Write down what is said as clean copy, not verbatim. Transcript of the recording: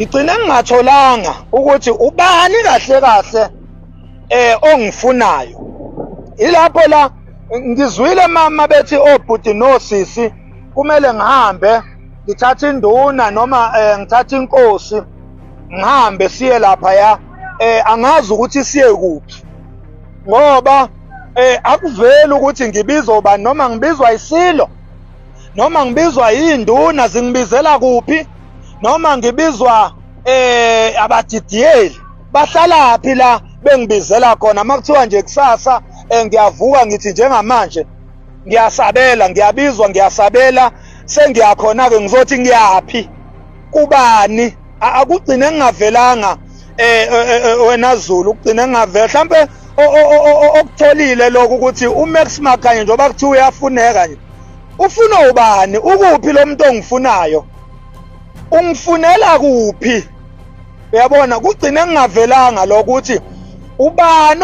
ngigcine ngingatholanga ukuthi ubani kahle kahle ongifunayo. Ilapho la ngizwile mama bethi obhuti nosisi kumele ngihambe ngithathe induna noma ngithathe inkosi ngihambe siye lapha ya angazi ukuthi siye kuphi ngoba akuveli ukuthi ngibizwa ubani noma ngibizwa isilo noma ngibizwa induna zingibizela kuphi noma ngibizwa abadidiyeli bahlala phi la bengibizela khona makuthiwa nje kusasa ngiyavuka ngithi njengamanje ngiyasabela ngiyabizwa ngiyasabela sengiyakhona ke ngizothi ngiyaphi kubani akugcine ngingavelanga wena Zulu ugcine ngingavela mhlambe okutholile lokho ukuthi uMax Makhanye njengoba kuthiwa uyafuneka nje ufuna ubani ukuphi lo muntu ongifunayo ungifunela kuphi uyabona kugcine ngingavelanga lokho ukuthi ubani